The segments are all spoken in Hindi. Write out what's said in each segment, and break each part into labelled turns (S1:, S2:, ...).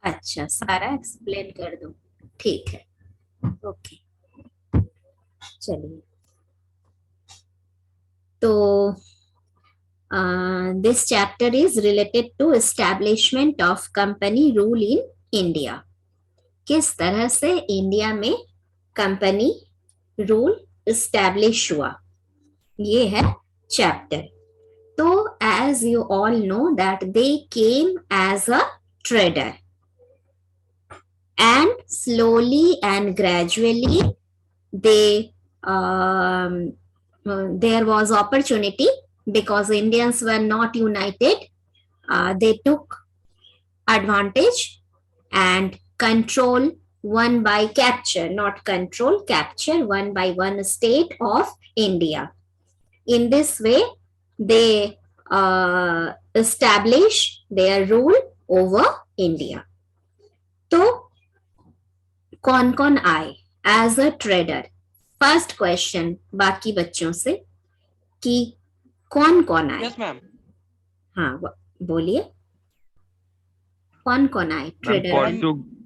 S1: अच्छा, सारा एक्सप्लेन कर दूं? ठीक है, ओके, चलिए। तो this chapter is related to establishment of company rule in India. किस तरह से इंडिया में कंपनी रूल इस्टेब्लिश हुआ, ये है चैप्टर। तो as you all know that they came as a trader and slowly and gradually they there was opportunity because Indians were not united. They took advantage and control one by capture, not control, capture one by one state of India. In this way, they establish their rule over India. तो कौन कौन आए as a trader? First question बाकी बच्चों से कि कौन कौन आए?
S2: Yes ma'am.
S1: हाँ, बोलिए, कौन कौन आए trader?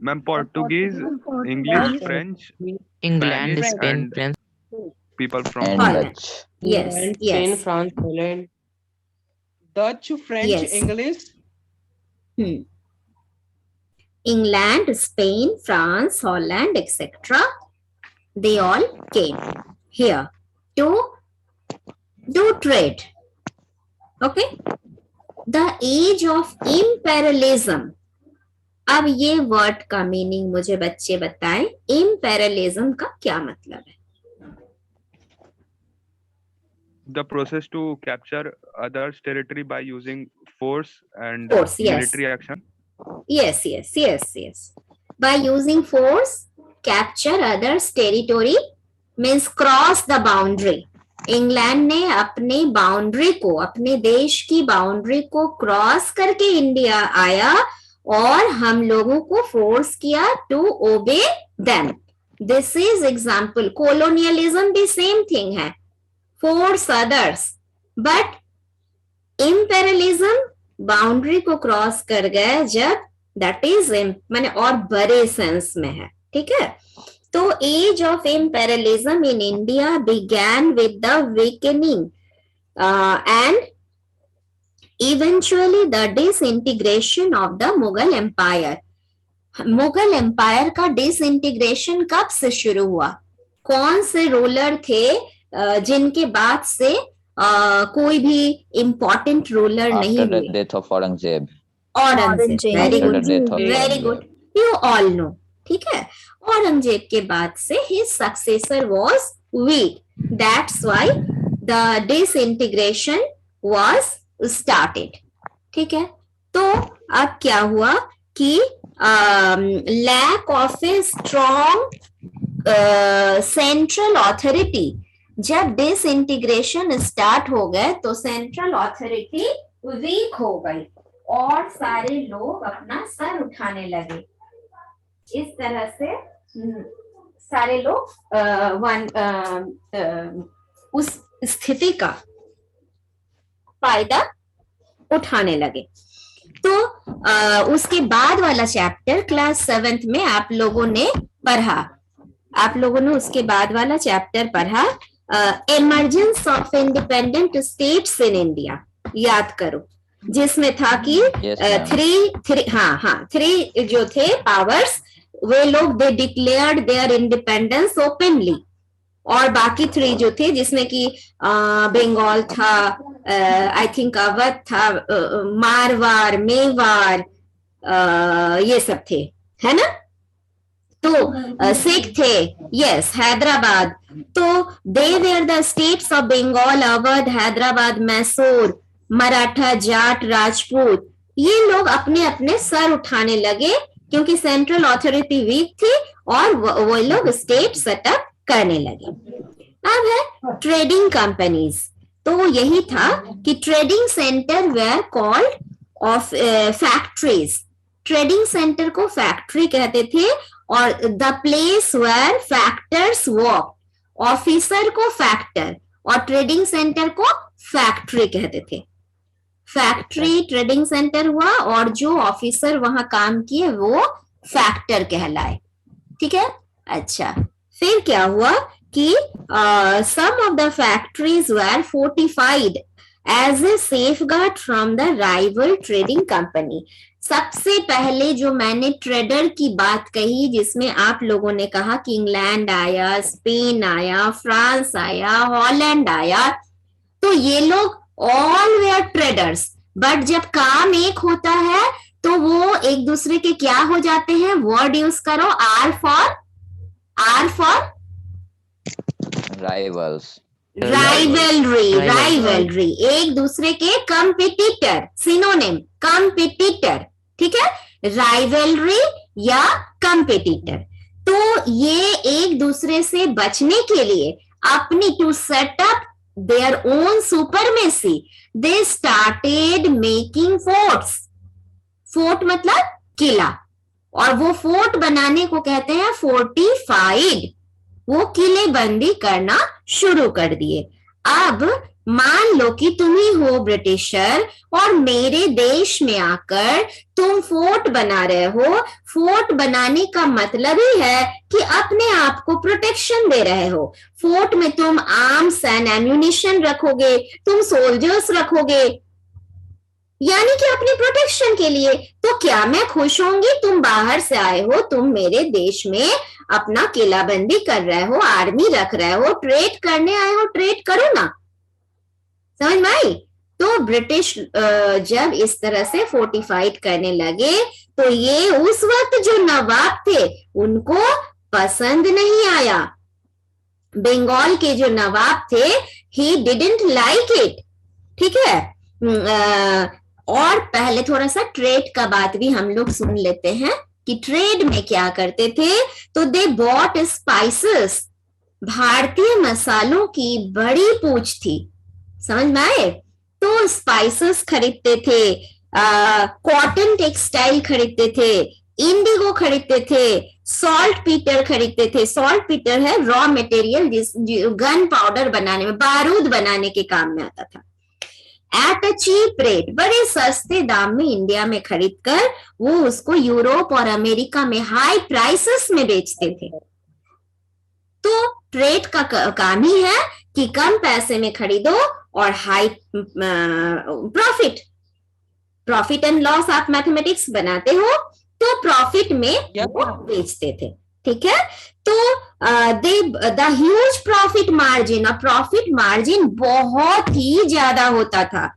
S3: Ma'am Portuguese, English, French,
S4: England, Spain, France,
S3: people from
S1: Holland. Yes,
S2: Spain,
S1: yes.
S2: France, Holland, Dutch, French,
S1: Yes.
S2: English.
S1: England, Spain, France, Holland, etc. They all came here to do trade. Okay. The age of imperialism. अब ये वर्ड का मीनिंग मुझे बच्चे बताएं, इम्पेरियलिज्म का क्या मतलब है?
S3: the process to capture others territory by using force and
S1: Force, yes.
S3: military action.
S1: Yes. By using force, capture others territory means cross the boundary. England ने अपने बाउंड्री को, अपने देश की बाउंड्री को क्रॉस करके इंडिया आया और हम लोगों को फोर्स किया to obey them. This is example. Colonialism भी सेम थिंग है, force others, but imperialism boundary को क्रॉस कर गए जब, दैट इज मैंने और बड़े सेंस में है. ठीक है. तो age of imperialism in India began with the weakening and eventually the disintegration of the Mughal empire. Mughal empire का डिसइंटीग्रेशन कब से शुरू हुआ? कौन से रूलर थे जिनके बाद से कोई भी इम्पोर्टेंट रूलर नहीं हुए?
S5: Death of Aurangzeb.
S1: Very good, you all know. ठीक है. औरंगजेब के बाद से his successor was weak, that's why the disintegration was started. ठीक है. तो अब क्या हुआ कि lack of a strong central authority, जब डिसइंटीग्रेशन स्टार्ट हो गए तो सेंट्रल अथॉरिटी वीक हो गई और सारे लोग अपना सर उठाने लगे. इस तरह से सारे लोग उस स्थिति का फायदा उठाने लगे. तो उसके बाद वाला चैप्टर क्लास 7th में आप लोगों ने पढ़ा, आप लोगों ने उसके बाद वाला चैप्टर पढ़ा, emergence of independent states in India. याद करो, जिसमें था कि थ्री जो थे पावर्स, वे लोग दे डिक्लेयर्ड देयर इंडिपेंडेंस ओपनली, और बाकी 3 जो थे जिसमें कि बंगाल था, आई थिंक अवध था, मारवाड़, मेवाड़, ये सब थे, है ना. तो सिख थे, यस, हैदराबाद. तो they were the states of Bengal, Awadh, Hyderabad, Mysore, Maratha, Jat, Rajput. ये लोग अपने अपने सर उठाने लगे क्योंकि सेंट्रल अथॉरिटी वीक थी और वो लोग स्टेट सेटअप करने लगे. अब है ट्रेडिंग कंपनीज. तो यही था कि trading centre were called of factories. Trading centre को फैक्ट्री कहते थे और the place were factors work. Officer को फैक्टर और ट्रेडिंग सेंटर को फैक्ट्री कहते थे. फैक्ट्री ट्रेडिंग सेंटर हुआ, और जो ऑफिसर वहां काम किए वो फैक्टर कहलाए। ठीक है, अच्छा फिर क्या हुआ कि some of the factories were fortified as a safeguard from the rival trading company. सबसे पहले जो मैंने ट्रेडर की बात कही, जिसमें आप लोगों ने कहा कि इंग्लैंड आया, स्पेन आया, फ्रांस आया, हॉलैंड आया, तो ये लोग ऑल वेयर ट्रेडर्स, बट जब काम एक होता है तो वो एक दूसरे के क्या हो जाते हैं? वर्ड यूज करो, आर फॉर
S5: राइवल्स,
S1: राइवलरी, एक दूसरे के कंपिटिटर, सिनोनिम कंपिटिटर। ठीक है, राइवलरी या कंपिटिटर। तो ये एक दूसरे से बचने के लिए अपनी to set up their own supremacy, they started making forts. Fort मतलब किला, और वो फोर्ट बनाने को कहते हैं फोर्टिफाइड। वो किले बंदी करना शुरू कर दिए। अब मान लो कि तुम ही हो ब्रिटिशर और मेरे देश में आकर तुम फोर्ट बना रहे हो। फोर्ट बनाने का मतलब ही है कि अपने आप को प्रोटेक्शन दे रहे हो। फोर्ट में तुम आर्म्स एंड एम्यूनिशन रखोगे, तुम सोल्जर्स रखोगे, यानी कि अपनी प्रोटेक्शन के लिए। तो क्या मैं खुश होंगी? तुम बाहर से आए हो, तुम मेरे देश में अपना किलाबंदी कर रहे हो, आर्मी रख रहे हो, ट्रेड करने आए हो, ट्रेड करो ना। समझ में आई? तो ब्रिटिश जब इस तरह से फोर्टिफाइड करने लगे तो ये उस वक्त जो नवाब थे उनको पसंद नहीं आया। बंगाल के जो नवाब थे, ही डिडंट लाइक इट। ठीक है, और पहले थोड़ा सा ट्रेड का बात भी हम लोग सुन लेते हैं कि ट्रेड में क्या करते थे। तो दे बॉट स्पाइसेस, भारतीय मसालों की बड़ी पूछ थी। समझ में आए? तो स्पाइसेस खरीदते थे, कॉटन टेक्सटाइल खरीदते थे, इंडिगो खरीदते थे, सॉल्ट पीटर खरीदते थे। सॉल्ट पीटर है रॉ मटेरियल जो गन पाउडर बनाने में, बारूद बनाने के काम में आता था। एट अ चीप रेट, बड़े सस्ते दाम में इंडिया में खरीदकर वो उसको यूरोप और अमेरिका में हाई प्राइसेस में बेचते थे। तो ट्रेड का काम ही है कि कम पैसे में खरीदो और हाई प्रॉफिट एंड लॉस आप मैथमेटिक्स बनाते हो, तो प्रॉफिट में वो बेचते थे। ठीक है, तो द ह्यूज प्रॉफिट मार्जिन, और प्रॉफिट मार्जिन बहुत ही ज्यादा होता था।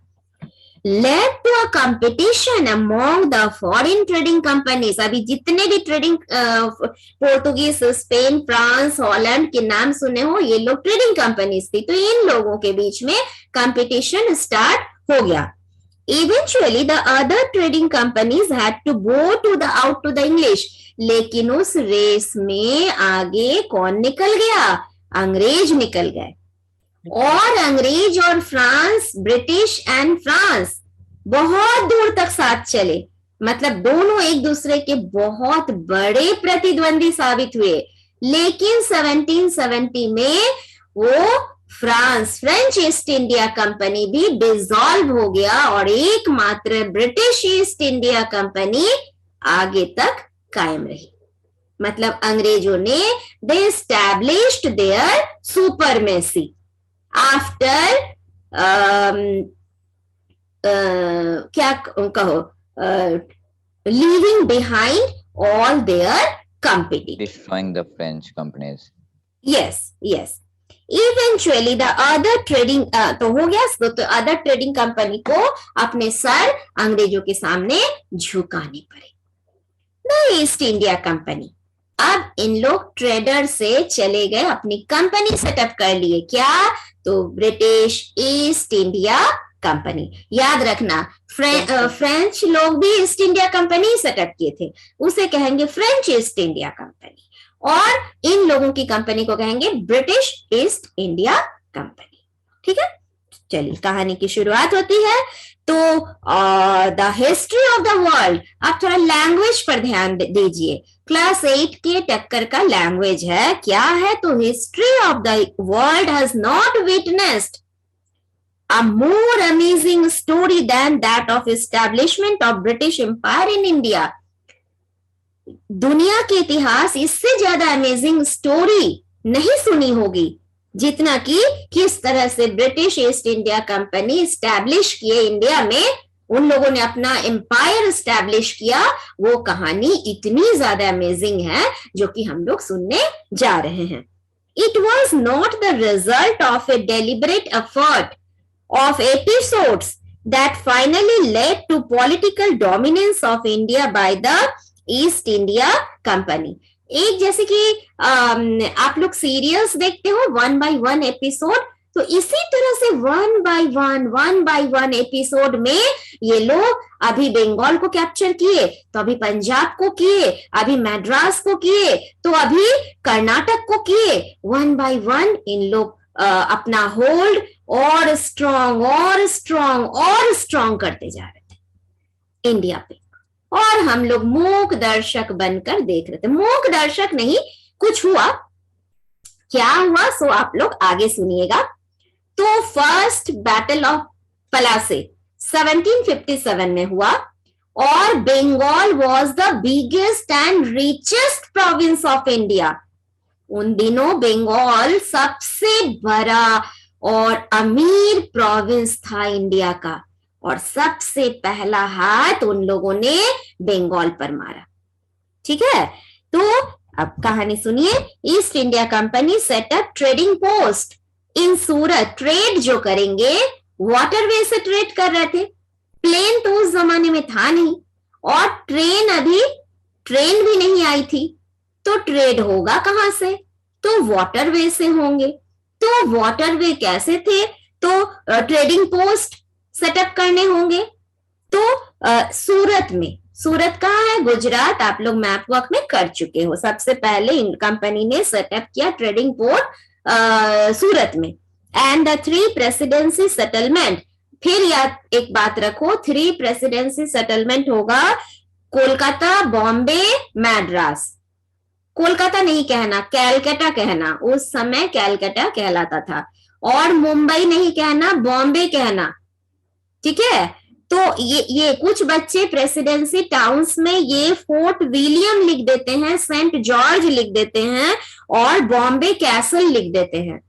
S1: led to a competition among the foreign trading companies। अभी जितने भी trading Portuguese, Spain, France, Holland के नाम सुने हो, ये लोग ट्रेडिंग कंपनीज थी। तो इन लोगों के बीच में कंपटीशन स्टार्ट हो गया। Eventually the other trading companies had to go to the out to the English। लेकिन उस रेस में आगे कौन निकल गया? अंग्रेज निकल गए। और अंग्रेज और फ्रांस, ब्रिटिश एंड फ्रांस बहुत दूर तक साथ चले। मतलब दोनों एक दूसरे के बहुत बड़े प्रतिद्वंदी साबित हुए। लेकिन 1770 में वो फ्रेंच ईस्ट इंडिया कंपनी भी डिसॉल्व हो गया और एकमात्र ब्रिटिश ईस्ट इंडिया कंपनी आगे तक कायम रही। मतलब अंग्रेजों ने they established their supremacy after क्या कहो, leaving behind all their competitors,
S5: destroying the French companies।
S1: yes eventually the other trading तो हो गया। तो अदर ट्रेडिंग कंपनी को अपने सर अंग्रेजों के सामने झुकाने पड़े। द ईस्ट इंडिया कंपनी, अब इन लोग ट्रेडर से चले गए, अपनी कंपनी सेटअप कर लिए। क्या? तो ब्रिटिश ईस्ट इंडिया कंपनी। याद रखना, फ्रेंच लोग भी ईस्ट इंडिया कंपनी सेटअप किए थे, उसे कहेंगे फ्रेंच ईस्ट इंडिया कंपनी, और इन लोगों की कंपनी को कहेंगे ब्रिटिश ईस्ट इंडिया कंपनी। ठीक है, चलिए कहानी की शुरुआत होती है। तो the history of the world, अब थोड़ा लैंग्वेज पर ध्यान दीजिए। क्लास 8 के टक्कर का लैंग्वेज है। क्या है? तो history of the world has not witnessed a more amazing story than that of establishment of British Empire in India. दुनिया के इतिहास इससे ज्यादा अमेजिंग स्टोरी नहीं सुनी होगी जितना कि किस तरह से British east India company establish किए इंडिया में, उन लोगों ने अपना एम्पायर एस्टैब्लिश किया। वो कहानी इतनी ज्यादा अमेजिंग है जो कि हम लोग सुनने जा रहे हैं। It was not the result of a deliberate effort of episodes that finally led to political dominance of India by the east India company. एक जैसे कि आप लोग सीरियल्स देखते हो 1 by 1 एपिसोड, तो इसी तरह से 1 by 1 एपिसोड में ये लोग अभी बंगाल को कैप्चर किए, तो अभी पंजाब को किए, अभी मद्रास को किए, तो अभी कर्नाटक को किए। 1 by 1 इन लोग अपना होल्ड और स्ट्रॉन्ग करते जा रहे थे इंडिया पे, और हम लोग मूक दर्शक बनकर देख रहे थे। मूक दर्शक नहीं, कुछ हुआ, क्या हुआ सो आप लोग आगे सुनिएगा। तो फर्स्ट बैटल ऑफ पलासे 1757 में हुआ, और Bengal was the biggest and richest province of India. उन दिनों बंगाल सबसे बड़ा और अमीर प्रोविंस था इंडिया का, और सबसे पहला हाथ उन लोगों ने बंगाल पर मारा। ठीक है, तो अब कहानी सुनिए। East India company setup trading post इन सूरत। ट्रेड जो करेंगे वाटरवे से ट्रेड कर रहे थे, प्लेन तो उस जमाने में था नहीं, और ट्रेन भी नहीं आई थी, तो ट्रेड होगा कहां से? तो वाटरवे से होंगे। तो वाटरवे कैसे थे? तो ट्रेडिंग पोस्ट सेटअप करने होंगे। तो सूरत में, सूरत कहाँ है? गुजरात। आप लोग मैप वर्क में कर चुके हो। सबसे पहले इन कंपनी ने सेटअप किया ट्रेडिंग पोर्ट सूरत में। एंड द 3 प्रेसिडेंसी सेटलमेंट, फिर याद एक बात रखो, 3 प्रेसिडेंसी सेटलमेंट होगा कोलकाता, बॉम्बे, मद्रास। कोलकाता नहीं कहना, कैलकाटा कहना, उस समय कैलकाटा कहलाता था। और मुंबई नहीं कहना, बॉम्बे कहना। ठीक है, तो ये कुछ बच्चे प्रेसिडेंसी टाउन्स में ये फोर्ट विलियम लिख देते हैं, सेंट जॉर्ज लिख देते हैं, और बॉम्बे कैसल लिख देते हैं।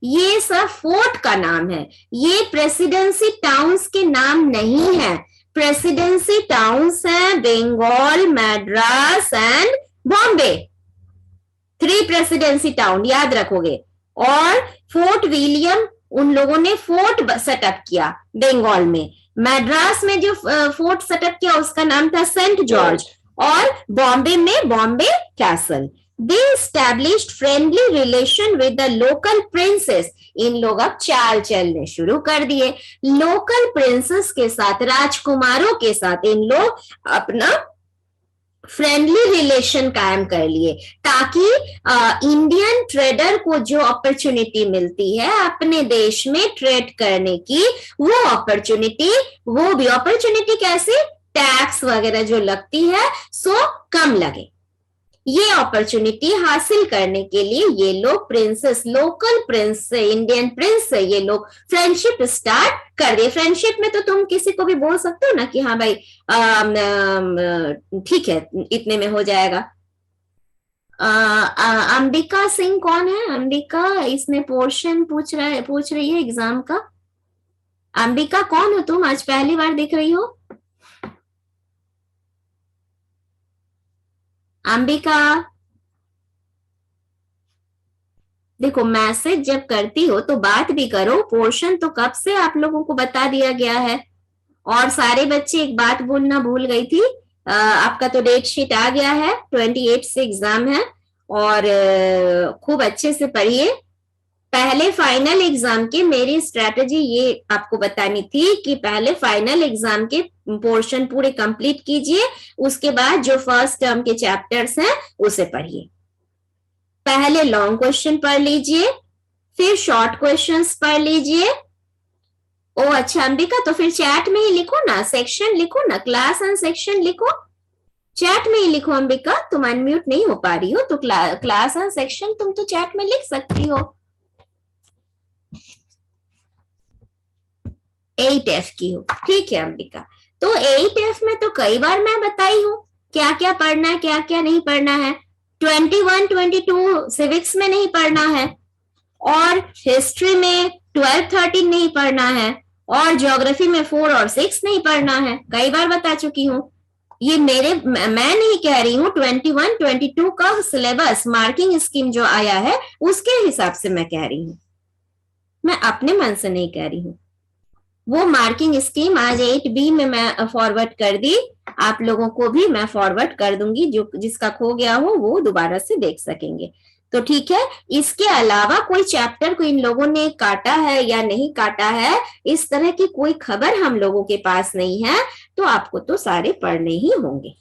S1: ये सब फोर्ट का नाम है, ये प्रेसिडेंसी टाउन्स के नाम नहीं है। प्रेसिडेंसी टाउन्स हैं Bengal, Madras and Bombay. 3 presidency town याद रखोगे। और फोर्ट विलियम, उन लोगों ने फोर्ट सेटअप किया बंगाल में। मद्रास में जो फोर्ट सेटअप किया उसका नाम था सेंट जॉर्ज, और बॉम्बे में Bombay castle. They established friendly relation with the local princes. इन लोग अब चाल चलने शुरू कर दिए। लोकल प्रिंसेस के साथ, राजकुमारों के साथ इन लोग अपना फ्रेंडली रिलेशन कायम कर लिए, ताकि इंडियन ट्रेडर को जो अपॉर्चुनिटी मिलती है अपने देश में ट्रेड करने की, वो भी अपॉर्चुनिटी कैसे? टैक्स वगैरह जो लगती है सो कम लगे। ये अपॉर्चुनिटी हासिल करने के लिए ये लोग प्रिंसेस, लोकल प्रिंस से, इंडियन प्रिंस से ये लोग फ्रेंडशिप स्टार्ट कर दिए। फ्रेंडशिप में तो तुम किसी को भी बोल सकते हो ना कि हाँ भाई ठीक है, इतने में हो जाएगा। अंबिका सिंह कौन है? अंबिका, इसने पोर्शन पूछ रही है एग्जाम का। अंबिका कौन हो तुम? आज पहली बार दिख रही हो। अंबिका, देखो मैसेज जब करती हो तो बात भी करो। पोर्शन तो कब से आप लोगों को बता दिया गया है। और सारे बच्चे एक बात बोलना भूल गई थी, आपका तो डेट शीट आ गया है, 28 से एग्जाम है, और खूब अच्छे से पढ़िए। पहले फाइनल एग्जाम के मेरी स्ट्रेटजी ये आपको बतानी थी कि पहले फाइनल एग्जाम के पोर्शन पूरे कंप्लीट कीजिए, उसके बाद जो फर्स्ट टर्म के चैप्टर्स हैं उसे पढ़िए। पहले लॉन्ग क्वेश्चन पढ़ लीजिए, फिर शॉर्ट क्वेश्चंस पढ़ लीजिए। ओ अच्छा अंबिका, तो फिर चैट में ही लिखो ना, सेक्शन लिखो ना, क्लास एंड सेक्शन लिखो, चैट में ही लिखो। अंबिका तुम अनम्यूट नहीं हो पा रही हो, तो क्लास एंड सेक्शन तुम तो चैट में लिख सकती हो। 8F की हो, ठीक है अंबिका। तो 8F में तो कई बार मैं बताई हूँ क्या क्या पढ़ना है, क्या क्या नहीं पढ़ना है। 21, 22 सिविक्स में नहीं पढ़ना है, और हिस्ट्री में 12, 13 नहीं पढ़ना है, और ज्योग्राफी में 4 और 6 नहीं पढ़ना है। कई बार बता चुकी हूँ। ये मैं नहीं कह रही हूँ, 21, 22 का सिलेबस मार्किंग स्कीम जो आया है उसके हिसाब से मैं कह रही हूँ, मैं अपने मन से नहीं कह रही हूँ। वो मार्किंग स्कीम आज 8B में मैं फॉरवर्ड कर दी, आप लोगों को भी मैं फॉरवर्ड कर दूंगी, जो जिसका खो गया हो वो दोबारा से देख सकेंगे। तो ठीक है, इसके अलावा कोई चैप्टर को इन लोगों ने काटा है या नहीं काटा है, इस तरह की कोई खबर हम लोगों के पास नहीं है, तो आपको तो सारे पढ़ने ही होंगे।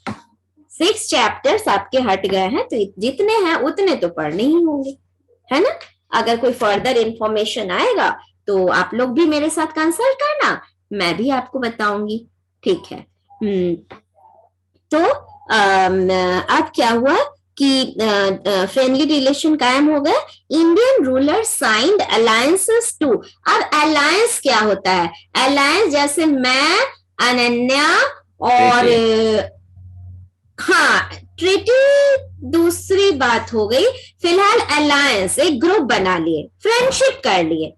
S1: 6 चैप्टर्स आपके हट गए हैं, तो जितने हैं उतने तो पढ़ने ही होंगे, है ना। अगर कोई फर्दर इंफॉर्मेशन आएगा तो आप लोग भी मेरे साथ कंसल्ट करना, मैं भी आपको बताऊंगी, ठीक है। तो अब क्या हुआ कि फ्रेंडली रिलेशन कायम हो गए। Indian ruler signed alliances too. अब अलायंस क्या होता है? अलायंस जैसे मैं, अनन्या और हाँ, ट्रीटी दूसरी बात हो गई। फिलहाल अलायंस, एक ग्रुप बना लिए, फ्रेंडशिप कर लिए,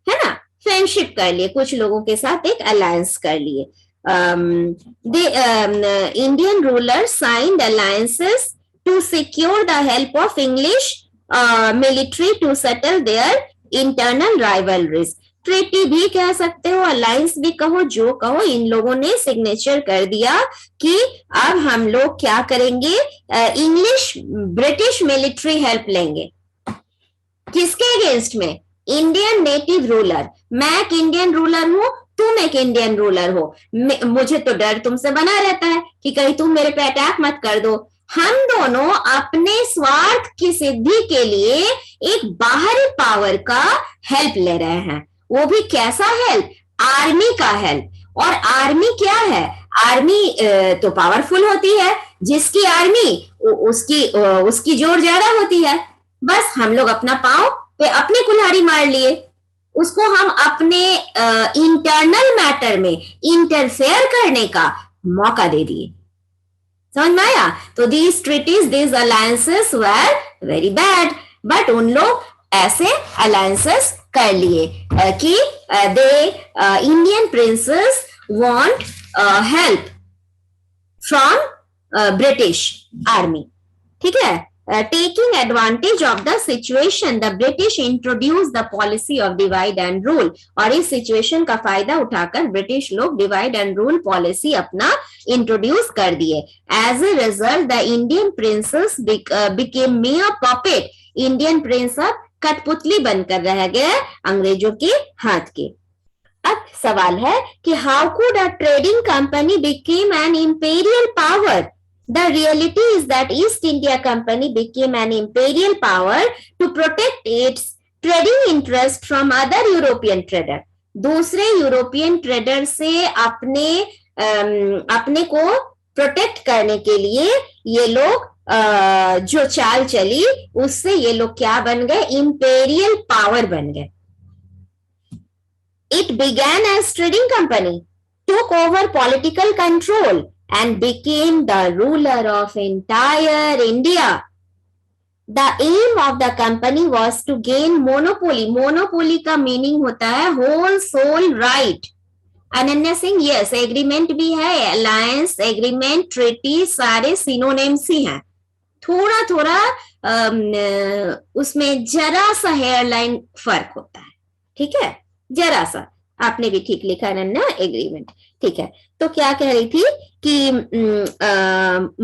S1: है ना, फ्रेंडशिप कर लिए, कुछ लोगों के साथ एक अलायंस कर लिए। Indian rulers signed alliances to secure the help of English military to settle their internal rivalries. Treaty भी कह सकते हो, अलायंस भी कहो, जो कहो, इन लोगों ने सिग्नेचर कर दिया कि अब हम लोग क्या करेंगे, इंग्लिश ब्रिटिश मिलिट्री हेल्प लेंगे। किसके अगेंस्ट में? Indian native ruler. मैं एक इंडियन रूलर हूं, तुम एक इंडियन रूलर हो, मुझे तो डर तुमसे बना रहता है कि कहीं तुम मेरे पे अटैक मत कर दो। हम दोनों अपने स्वार्थ की सिद्धि के लिए एक बाहरी पावर का हेल्प ले रहे हैं। वो भी कैसा हेल्प? आर्मी का हेल्प। और आर्मी क्या है? आर्मी तो पावरफुल होती है, जिसकी आर्मी उसकी जोर ज्यादा होती है। बस हम लोग अपना पांव पे अपने कुल्हाड़ी मार लिए, उसको हम अपने इंटरनल मैटर में इंटरफेयर करने का मौका दे दिए। समझ में आया? तो these treaties, these alliances were very bad, but उन लोग ऐसे अलायंसेस कर लिए कि they Indian princes want help from British army, ठीक है। Taking advantage of the situation, the British introduced the policy of divide and rule. और इस situation का फायदा उठाकर ब्रिटिश लोग divide and rule policy अपना introduce कर दिए। As a result, the Indian princes became mere puppet. Indian prince अब कठपुतली बनकर रह गए अंग्रेजों के हाथ के। अब सवाल है कि how could a trading company became an imperial power? The reality is that East India Company became an imperial power to protect its trading interest from other European traders. दूसरे यूरोपियन ट्रेडर से अपने को प्रोटेक्ट करने के लिए ये लोग जो चाल चली, उससे ये लोग क्या बन गए? इंपेरियल पावर बन गए। It began as trading company, took over political control and became the ruler of entire India. The aim of the company was to gain monopoly. Monopoly का meaning होता है whole sole right. Ananya Singh, yes, agreement भी है, अलायंस, एग्रीमेंट, ट्रीटी, सारे सिनोनिम्स ही हैं। थोड़ा थोड़ा उसमें जरा सा हेयरलाइन फर्क होता है, ठीक है, जरा सा। आपने भी ठीक लिखा अनन्या, एग्रीमेंट, ठीक है। तो क्या कह रही थी कि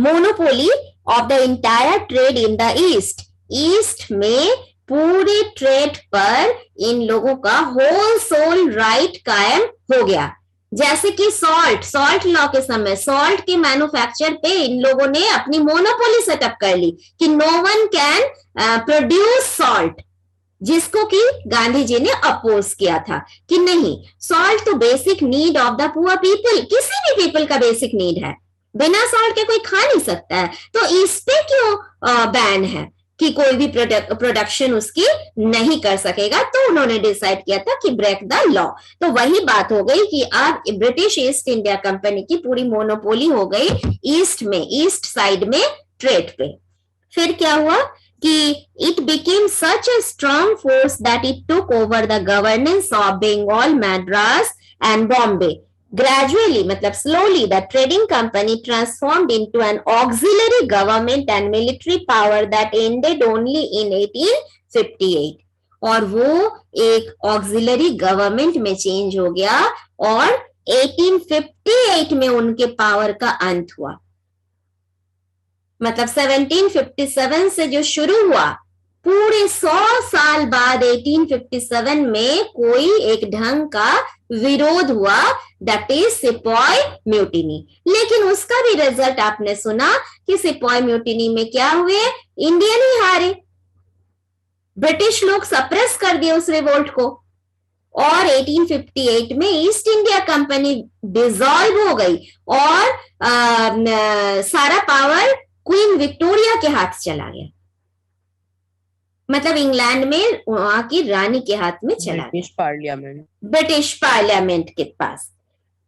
S1: monopoly of the entire trade in the east. East में पूरे ट्रेड पर इन लोगों का होल सोल राइट कायम हो गया। जैसे कि सॉल्ट लॉ के समय सॉल्ट के मैन्युफैक्चर पे इन लोगों ने अपनी मोनोपोली सेटअप कर ली कि no one can produce salt, जिसको कि गांधी जी ने अपोज किया था कि नहीं, सॉल्ट तो basic need of the poor people, किसी भी पीपल का बेसिक नीड है, बिना सॉल्ट के कोई खा नहीं सकता है, तो इस पे क्यों बैन है? कि कोई भी प्रोडक्शन उसकी नहीं कर सकेगा, तो उन्होंने डिसाइड किया था कि ब्रेक द लॉ। तो वही बात हो गई कि अब ब्रिटिश ईस्ट इंडिया कंपनी की पूरी मोनोपोली हो गई ईस्ट साइड में ट्रेड पे। फिर क्या हुआ कि it became such a strong force that it took over the governance of Bengal, Madras and Bombay. Gradually, मतलब slowly, the trading company transformed into an auxiliary government and military power that ended only in 1858. और वो एक auxiliary government में change हो गया और 1858 में उनके पावर का अंत हुआ। मतलब 1757 से जो शुरू हुआ, पूरे 100 साल बाद 1857 में कोई एक ढंग का विरोध हुआ, दैट इज सिपॉय म्यूटिनी। लेकिन उसका भी रिजल्ट आपने सुना कि सिपॉय म्यूटिनी में क्या हुए, इंडियन ही हारे, ब्रिटिश लोग सप्रेस कर दिए उस रिवोल्ट को, और 1858 में ईस्ट इंडिया कंपनी डिसॉल्व हो गई और सारा पावर क्वीन विक्टोरिया के हाथ चला गया। मतलब इंग्लैंड में वहां की रानी के हाथ में चला गया, ब्रिटिश पार्लियामेंट के पास।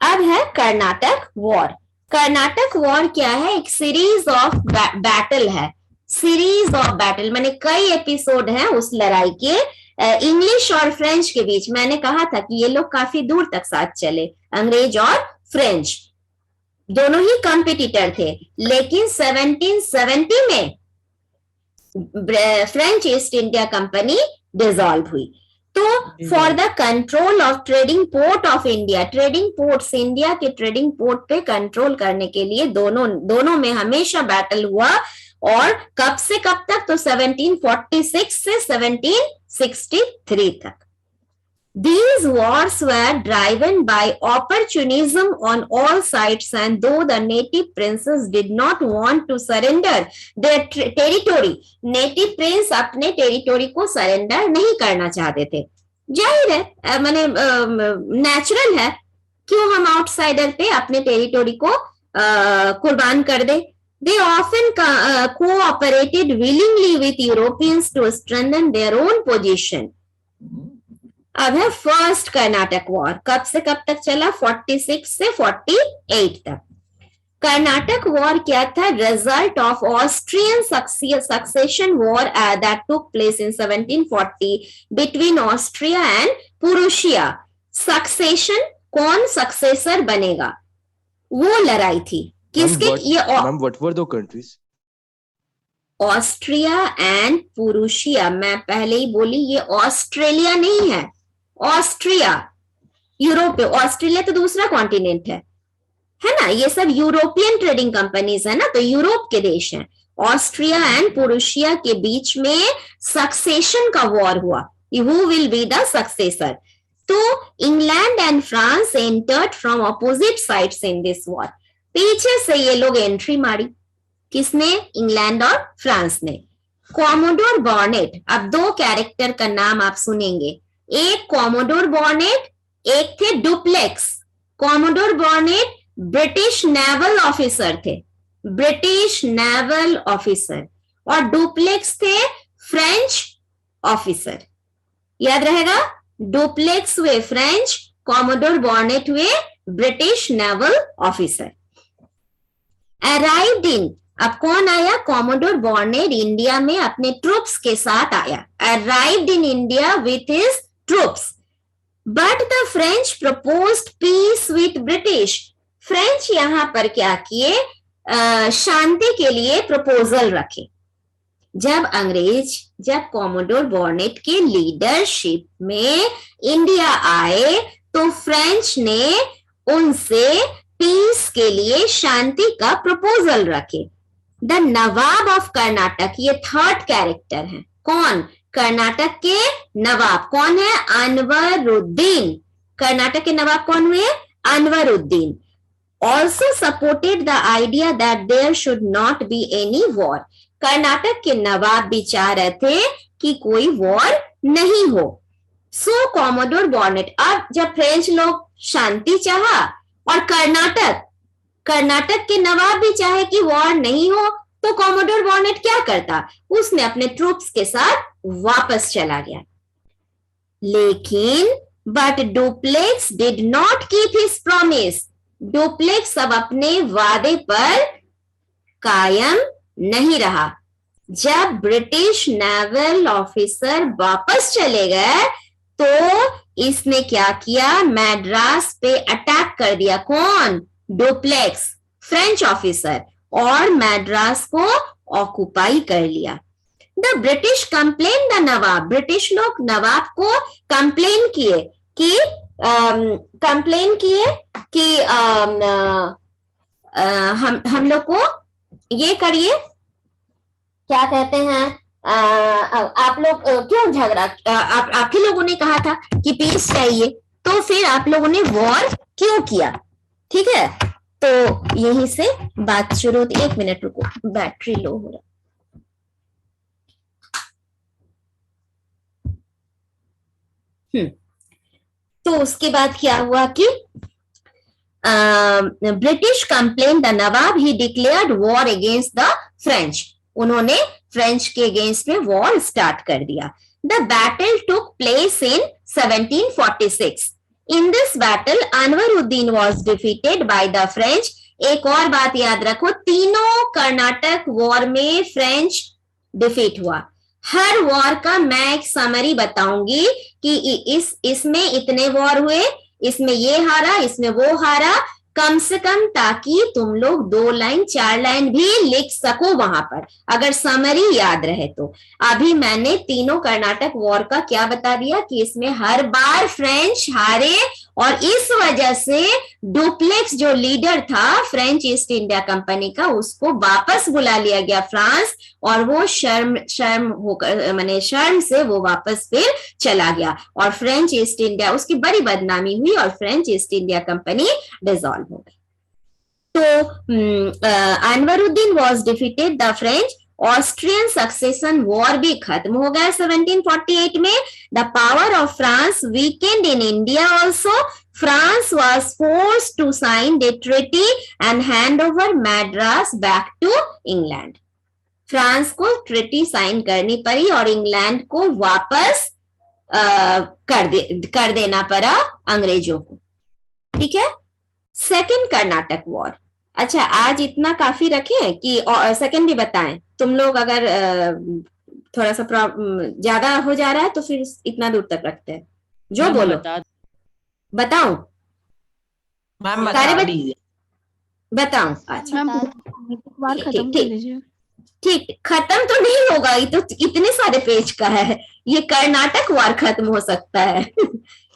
S1: अब है कर्नाटक वॉर। कर्नाटक वॉर क्या है, एक सीरीज ऑफ बैटल है, सीरीज ऑफ बैटल माने कई एपिसोड हैं उस लड़ाई के, इंग्लिश और फ्रेंच के बीच। मैंने कहा था कि ये लोग काफी दूर तक साथ चले, अंग्रेज और फ्रेंच दोनों ही कॉम्पिटिटर थे। लेकिन 1770 में French East India company dissolve हुई। तो for the control of trading port of India, trading ports, India के ट्रेडिंग पोर्ट पे कंट्रोल करने के लिए दोनों में हमेशा बैटल हुआ। और कब से कब तक, तो 1746 से 1763 तक। These wars were driven by opportunism on all sides, and though the native princes did not want to surrender their territory, native prince अपने टेरिटोरी को सरेंडर नहीं करना चाहते थे। जाहिर है, माने नेचुरल है, क्यों हम आउटसाइडर पे अपने टेरिटोरी को कुर्बान कर दे। They often cooperated willingly with Europeans to strengthen their own position. अब है फर्स्ट कर्नाटक वॉर। कब से कब तक चला, 46 से 48 तक। कर्नाटक वॉर क्या था, result of Austrian succession war that took place in 1740 between Austria and Prussia. Succession, कौन सक्सेसर बनेगा, वो लड़ाई थी किसके, ये
S6: what were the countries?
S1: Austria and Prussia. मैं पहले ही बोली ये ऑस्ट्रेलिया नहीं है, ऑस्ट्रिया यूरोप, ऑस्ट्रेलिया तो दूसरा कॉन्टिनेंट है ना, ये सब यूरोपियन ट्रेडिंग कंपनीज है ना, तो यूरोप के देश हैं। ऑस्ट्रिया एंड प्रूशिया के बीच में सक्सेशन का वॉर हुआ, who will be the successor. तो England and France entered from opposite sides in this war. पीछे से ये लोग एंट्री मारी, किसने, इंग्लैंड और फ्रांस ने। कॉमोडोर बॉर्नेट, अब दो कैरेक्टर का नाम आप सुनेंगे, एक कॉमोडोर बॉर्नेट, एक थे Dupleix. Commodore Barnett British naval officer थे, ब्रिटिश नेवल ऑफिसर, और डुप्लेक्स थे फ्रेंच ऑफिसर। याद रहेगा, डुप्लेक्स हुए फ्रेंच, कॉमोडोर बॉर्नेट हुए British naval officer. Arrived in, अब कौन आया, कॉमोडोर बॉर्नेट इंडिया में अपने ट्रूप्स के साथ आया, arrived in India with his troops. But the French proposed peace with British. French यहां पर क्या किए, शांति के लिए प्रपोजल रखे। जब कॉमोडोर बॉर्नेट के लीडरशिप में इंडिया आए तो फ्रेंच ने उनसे पीस के लिए शांति का प्रपोजल रखे। द नवाब ऑफ कर्नाटक, ये थर्ड कैरेक्टर है, कौन, कर्नाटक के नवाब कौन है, अनवरुद्दीन। कर्नाटक के नवाब कौन हुए, Anwaruddin. Also supported the idea that there should not be any war. Karnataka के नवाब भी चाह रहे थे कि कोई वॉर नहीं हो। सो कॉमोडोर बॉर्नेट, अब जब फ्रेंच लोग शांति चाहा और कर्नाटक के नवाब भी चाहे कि वॉर नहीं हो, तो कॉमोडोर बॉर्नेट क्या करता, उसने अपने ट्रूप्स के साथ वापस चला गया। लेकिन but duplex did not keep his promise, duplex अब अपने वादे पर कायम नहीं रहा। जब ब्रिटिश नेवल ऑफिसर वापस चले गए तो इसने क्या किया, मैड्रास पे अटैक कर दिया। कौन? डुप्लेक्स, फ्रेंच ऑफिसर, और मैड्रास को ऑक्युपाई कर लिया। The British complain the Nawab, British लोग नवाब को कंप्लेन किए कि हम लोग को ये करिए, क्या कहते हैं, आप लोग क्यों झगड़ा, आप ही लोगों ने कहा था कि पीस चाहिए, तो फिर आप लोगों ने वॉर क्यों किया? ठीक है, तो यहीं से बात शुरू होती। 1 मिनट रुको, बैटरी लो हो रहा। तो उसके बाद क्या हुआ कि British complain the Nawab he declared war against the French, उन्होंने फ्रेंच के अगेंस्ट में वॉर स्टार्ट कर दिया। The battle took place in 1746। In this battle Anwaruddin was defeated by the French. एक और बात याद रखो, तीनों कर्नाटक वॉर में फ्रेंच डिफीट हुआ। हर वॉर का मैं एक समरी बताऊंगी कि इसमें इतने वॉर हुए, इसमें ये हारा, इसमें वो हारा, कम से कम ताकि तुम लोग 2 लाइन 4 लाइन भी लिख सको वहां पर, अगर समरी याद रहे तो। अभी मैंने तीनों कर्नाटक वॉर का क्या बता दिया कि इसमें हर बार फ्रेंच हारे, और इस वजह से डुप्लेक्स जो लीडर था फ्रेंच ईस्ट इंडिया कंपनी का, उसको वापस बुला लिया गया फ्रांस, और वो शर्म होकर, माने शर्म से वो वापस फिर चला गया, और फ्रेंच ईस्ट इंडिया, उसकी बड़ी बदनामी हुई और French East India company dissolve हो गई। तो Anwaruddin was defeated the French, Austrian succession war भी खत्म हो गया 1748 में। The power of France weakened in India also. France was force to sign the treaty and hand over Madras back to England. France को ट्रीटी साइन करनी पड़ी और इंग्लैंड को वापस कर देना पड़ा अंग्रेजों को। ठीक है, सेकेंड कर्नाटक वॉर। अच्छा, आज इतना काफी रखें कि सेकंड भी बताएं? तुम लोग अगर थोड़ा सा ज्यादा हो जा रहा है तो फिर इतना दूर तक रखते हैं। जो बोलो, बताऊं?
S2: मैम बता दीजिए।
S1: बताऊं? अच्छा,
S6: ठीक,
S1: ठीक, खत्म तो नहीं होगा, ये तो इतने सारे पेज का है, ये कर्नाटक वार खत्म हो सकता है।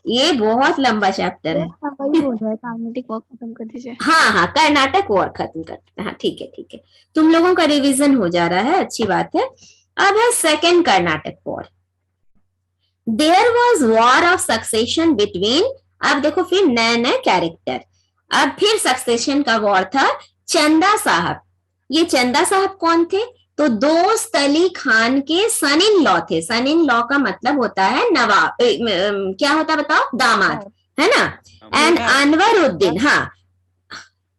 S1: ये बहुत लंबा चैप्टर है।
S6: कर्नाटक वॉर खत्म कर दीजिए।
S1: हाँ हाँ, कर्नाटक वॉर खत्म करते हैं। हाँ ठीक है, ठीक है, तुम लोगों का रिवीजन हो जा रहा है, अच्छी बात है। अब है second Carnatic war. There was war of succession between, अब देखो फिर नए नए कैरेक्टर, अब फिर सक्सेशन का वॉर था। चंदा साहब, ये चंदा साहब कौन थे? तो दोस्त अली खान के सन इन लॉ थे। सन इन लॉ का मतलब होता है नवाब, क्या होता है बताओ? दामाद, है ना। एंड अनवरुद्दीन, हाँ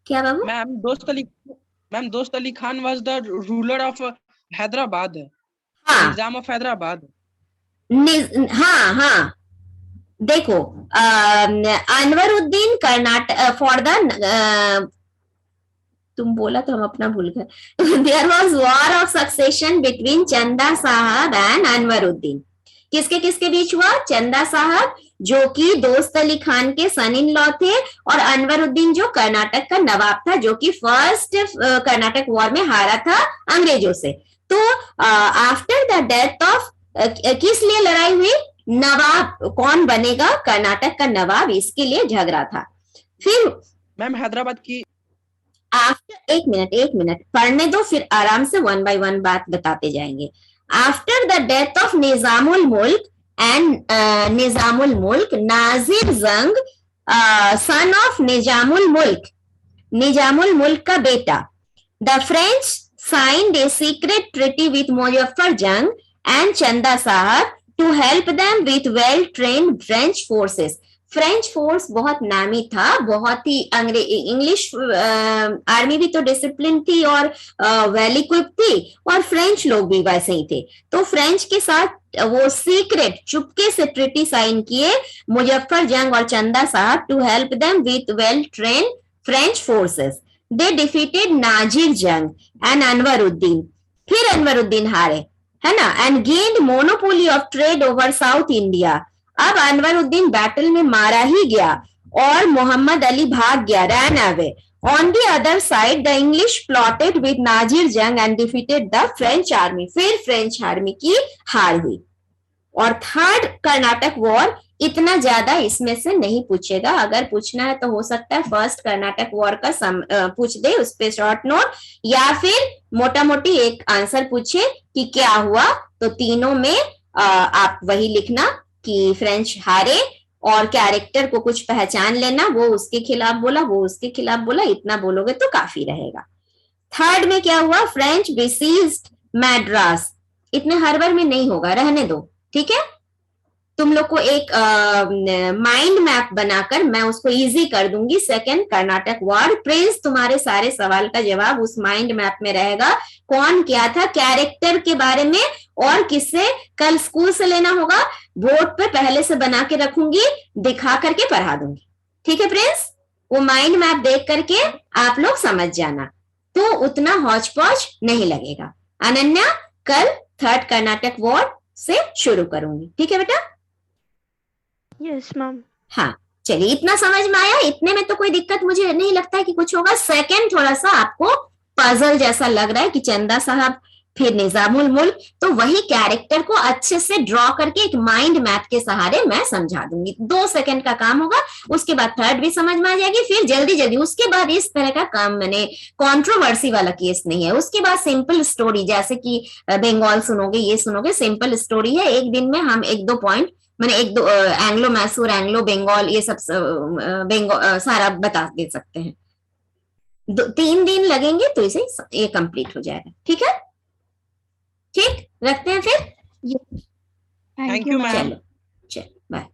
S1: क्या बाबू?
S2: मैम दोस्त Ali Khan was the ruler of Hyderabad, Nizam of Hyderabad.
S1: हाँ हाँ, देखो अनवरुद्दीन कर्नाटक फॉर द, तुम बोला तो हम अपना भूल गए। There was war of succession between Chanda Sahib and Anwaruddin. किसके किसके बीच हुआ? चंदा साहब जो कि दोस्त अली खान के सन इन लॉ थे, और अनवरुद्दीन जो कर्नाटक का नवाब था, जो कि फर्स्ट कर्नाटक वॉर में हारा था अंग्रेजों से। तो आफ्टर द डेथ ऑफ, किस लिए लड़ाई हुई? नवाब कौन बनेगा कर्नाटक का नवाब, इसके लिए झगड़ा था। फिर
S2: मैम हैदराबाद की,
S1: आफ्टर, एक मिनट पढ़ने दो, फिर आराम से 1 by 1 बात बताते जाएंगे। After the death of Nizamul मुल्क एंड निजामुल मुल्क, नाजिर जंग सन ऑफ निजामुल मुल्क का बेटा, the French signed a secret treaty with Muzaffar Jang and Chanda Sahib to help them with well trained French forces. French force बहुत नामी था, बहुत ही इंग्लिश आर्मी भी तो डिसिप्लिन थी और वेल इक्विप्ड थी, और फ्रेंच लोग भी वैसे ही थे। तो फ्रेंच के साथ वो सीक्रेट चुपके से ट्रिटी साइन किए मुजफ्फर जंग और Chanda Sahib to help them with well train French forces. They defeated Nasir Jang and Anwaruddin, फिर अनवरुद्दीन हारे, है ना, and gained monopoly of trade over South India. अब अनवरुद्दीन बैटल में मारा ही गया और मोहम्मद अली भाग गया, ran away. On the other side the English plotted with Nasir Jang and defeated the French army, फिर फ्रेंच आर्मी की हार हुई। और थर्ड कर्नाटक वॉर इतना ज्यादा इसमें से नहीं पूछेगा, अगर पूछना है तो हो सकता है फर्स्ट कर्नाटक वॉर का पूछ दे, उस पे शॉर्ट नोट, या फिर मोटा मोटी एक आंसर पूछे कि क्या हुआ। तो तीनों में आप वही लिखना कि फ्रेंच हारे और कैरेक्टर को कुछ पहचान लेना, वो उसके खिलाफ बोला, वो उसके खिलाफ बोला, इतना बोलोगे तो काफी रहेगा। थर्ड में क्या हुआ, फ्रेंच बेसीज्ड मैड्रास, इतने हड़बड़ में नहीं होगा, रहने दो, ठीक है। तुम लोग को एक माइंड मैप बनाकर मैं उसको इजी कर दूंगी। सेकंड कर्नाटक वॉर, प्रिंस तुम्हारे सारे सवाल का जवाब उस माइंड मैप में रहेगा, कौन क्या था, कैरेक्टर के बारे में, और किससे कल स्कूल से लेना होगा, बोर्ड पे पहले से बना के रखूंगी, दिखा करके पढ़ा दूंगी, ठीक है प्रिंस। वो माइंड मैप देख करके आप लोग समझ जाना, तो उतना हौच पौच नहीं लगेगा। अनन्या कल थर्ड कर्नाटक वॉर से शुरू करूंगी, ठीक है बेटा।
S6: Yes ma'am.
S1: हाँ चलिए, इतना समझ में आया, इतने में तो कोई दिक्कत मुझे नहीं लगता है कि कुछ होगा। सेकंड थोड़ा सा आपको पजल जैसा लग रहा है कि चंदा साहब फिर निजामुल मुल्क, तो वही कैरेक्टर को अच्छे से ड्रॉ करके एक माइंड मैप के सहारे मैं समझा दूंगी। 2 सेकंड का काम होगा, उसके बाद थर्ड भी समझ में आ जाएगी, फिर जल्दी जल्दी उसके बाद इस तरह का काम, मैंने कंट्रोवर्सी वाला केस नहीं है। उसके बाद सिंपल स्टोरी, जैसे कि बंगाल सुनोगे, ये सुनोगे, सिंपल स्टोरी है, एक दिन में हम 1-2 पॉइंट, मैंने 1-2 एंग्लो मैसूर, एंग्लो बंगाल, ये सब सारा बता दे सकते हैं। 3 दिन लगेंगे तो इसे ये कंप्लीट हो जाएगा, ठीक है। ठीक, रखते हैं फिर।
S2: Thank you ma'am.
S1: चलो बाय।